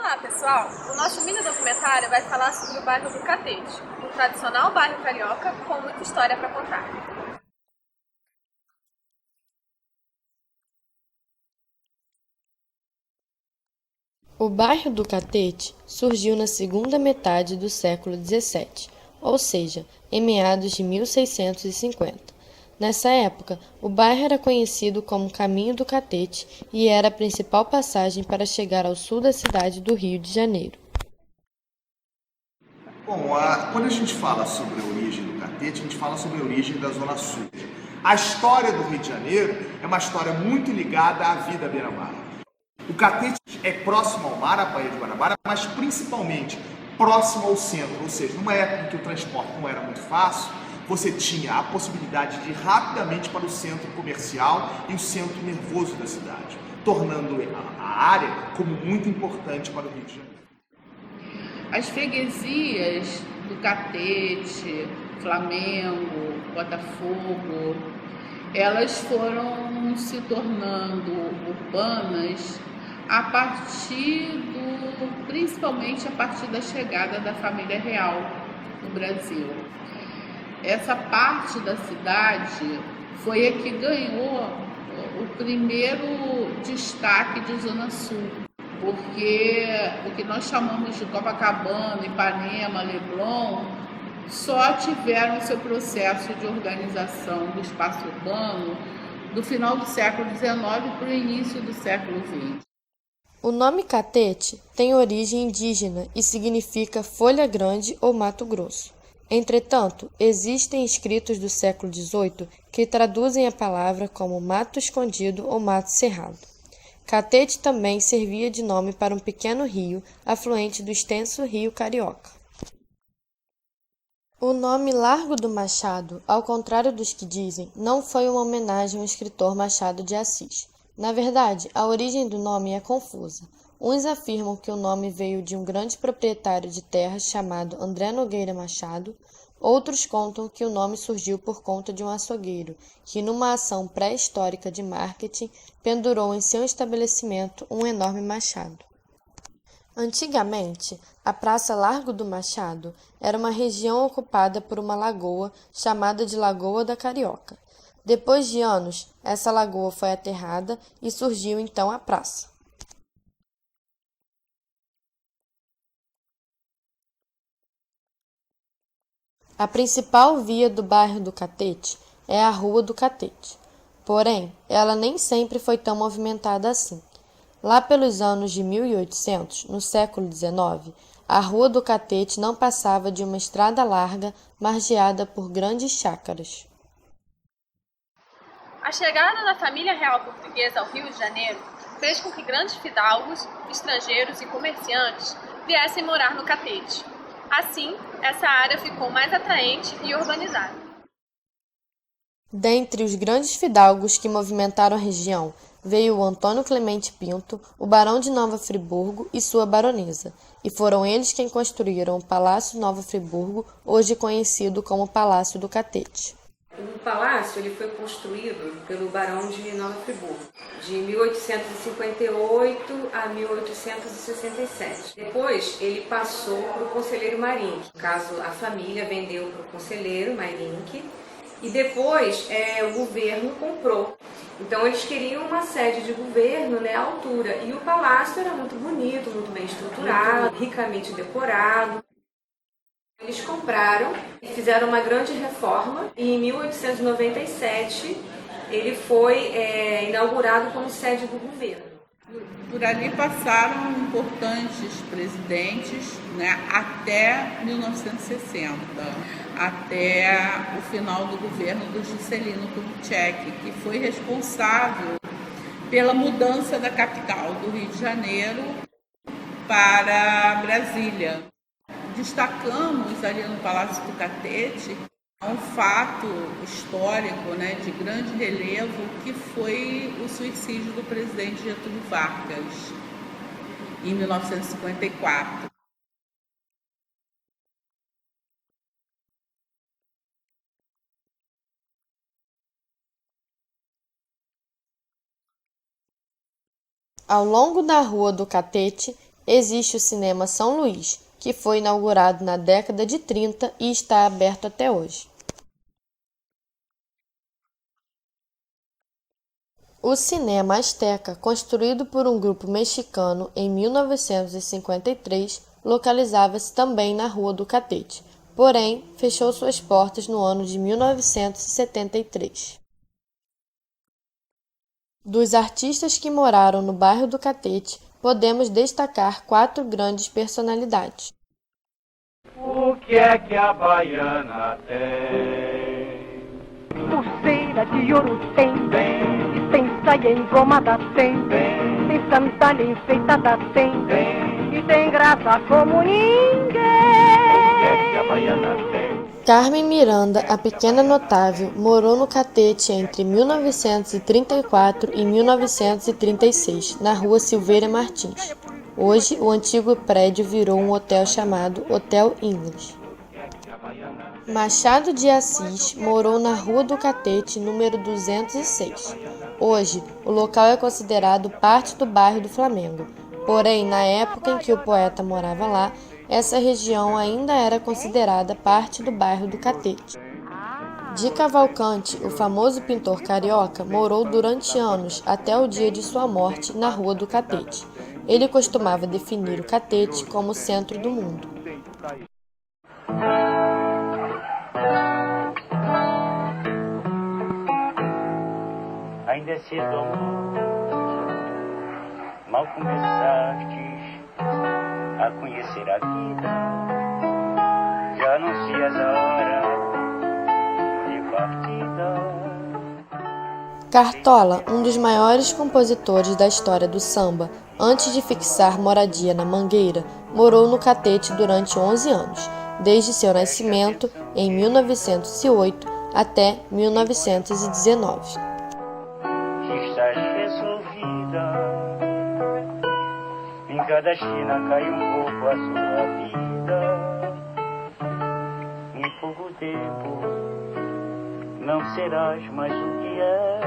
Olá pessoal, o nosso mini documentário vai falar sobre o bairro do Catete, um tradicional bairro carioca com muita história para contar. O bairro do Catete surgiu na segunda metade do século XVII, ou seja, em meados de 1650. Nessa época, o bairro era conhecido como Caminho do Catete e era a principal passagem para chegar ao sul da cidade do Rio de Janeiro. Bom, quando a gente fala sobre a origem do Catete, a gente fala sobre a origem da Zona Sul. A história do Rio de Janeiro é uma história muito ligada à vida beira-mar. O Catete é próximo ao mar, à Baía de Guanabara, mas principalmente próximo ao centro, ou seja, numa época em que o transporte não era muito fácil, você tinha a possibilidade de ir rapidamente para o centro comercial e o centro nervoso da cidade, tornando a área como muito importante para o Rio de Janeiro. As freguesias do Catete, Flamengo, Botafogo, elas foram se tornando urbanas principalmente a partir da chegada da família real no Brasil. Essa parte da cidade foi a que ganhou o primeiro destaque de Zona Sul, porque o que nós chamamos de Copacabana, Ipanema, Leblon, só tiveram seu processo de organização do espaço urbano do final do século XIX para o início do século XX. O nome Catete tem origem indígena e significa folha grande ou mato grosso. Entretanto, existem escritos do século XVIII que traduzem a palavra como mato escondido ou mato cerrado. Catete também servia de nome para um pequeno rio, afluente do extenso Rio Carioca. O nome Largo do Machado, ao contrário dos que dizem, não foi uma homenagem ao escritor Machado de Assis. Na verdade, a origem do nome é confusa. Uns afirmam que o nome veio de um grande proprietário de terras chamado André Nogueira Machado, outros contam que o nome surgiu por conta de um açougueiro, que numa ação pré-histórica de marketing, pendurou em seu estabelecimento um enorme machado. Antigamente, a Praça Largo do Machado era uma região ocupada por uma lagoa chamada de Lagoa da Carioca. Depois de anos, essa lagoa foi aterrada e surgiu então a praça. A principal via do bairro do Catete é a Rua do Catete. Porém, ela nem sempre foi tão movimentada assim. Lá pelos anos de 1800, no século XIX, a Rua do Catete não passava de uma estrada larga margeada por grandes chácaras. A chegada da família real portuguesa ao Rio de Janeiro fez com que grandes fidalgos, estrangeiros e comerciantes viessem morar no Catete. Assim, essa área ficou mais atraente e urbanizada. Dentre os grandes fidalgos que movimentaram a região, veio o Antônio Clemente Pinto, o Barão de Nova Friburgo e sua baronesa, e foram eles quem construíram o Palácio Nova Friburgo, hoje conhecido como Palácio do Catete. O palácio ele foi construído pelo Barão de Nova Friburgo, de 1858 a 1867. Depois ele passou para o conselheiro Marink, no caso a família vendeu para o conselheiro Marink, e depois o governo comprou. Então eles queriam uma sede de governo, à altura, e o palácio era muito bonito, muito bem estruturado, ricamente decorado. Eles compraram e fizeram uma grande reforma e em 1897 ele foi inaugurado como sede do governo. Por ali passaram importantes presidentes, até 1960, até o final do governo do Juscelino Kubitschek, que foi responsável pela mudança da capital do Rio de Janeiro para Brasília. Destacamos ali no Palácio do Catete um fato histórico, de grande relevo, que foi o suicídio do presidente Getúlio Vargas, em 1954. Ao longo da Rua do Catete, existe o Cinema São Luís, que foi inaugurado na década de 30 e está aberto até hoje. O Cinema Azteca, construído por um grupo mexicano em 1953, localizava-se também na Rua do Catete, porém fechou suas portas no ano de 1973. Dos artistas que moraram no bairro do Catete, podemos destacar 4 grandes personalidades. O que é que a baiana tem? Pulseira de ouro tem, e tem saia engomada tem, tem sandália enfeitada tem, e tem graça como ninguém. O que é que a baiana tem? Carmen Miranda, a pequena notável, morou no Catete entre 1934 e 1936, na rua Silveira Martins. Hoje, o antigo prédio virou um hotel chamado Hotel English. Machado de Assis morou na Rua do Catete, número 206. Hoje, o local é considerado parte do bairro do Flamengo. Porém, na época em que o poeta morava lá, essa região ainda era considerada parte do bairro do Catete. De Cavalcante, o famoso pintor carioca, morou durante anos, até o dia de sua morte, na Rua do Catete. Ele costumava definir o Catete como o centro do mundo. Ainda é cedo, mal começastes a conhecer a vida, já anuncias a hora de partida. Cartola, um dos maiores compositores da história do samba, antes de fixar moradia na Mangueira, morou no Catete durante 11 anos, desde seu nascimento, em 1908, até 1919. Estás resolvida, em cada esquina cai um pouco a sua vida. Em pouco tempo não serás mais o que é.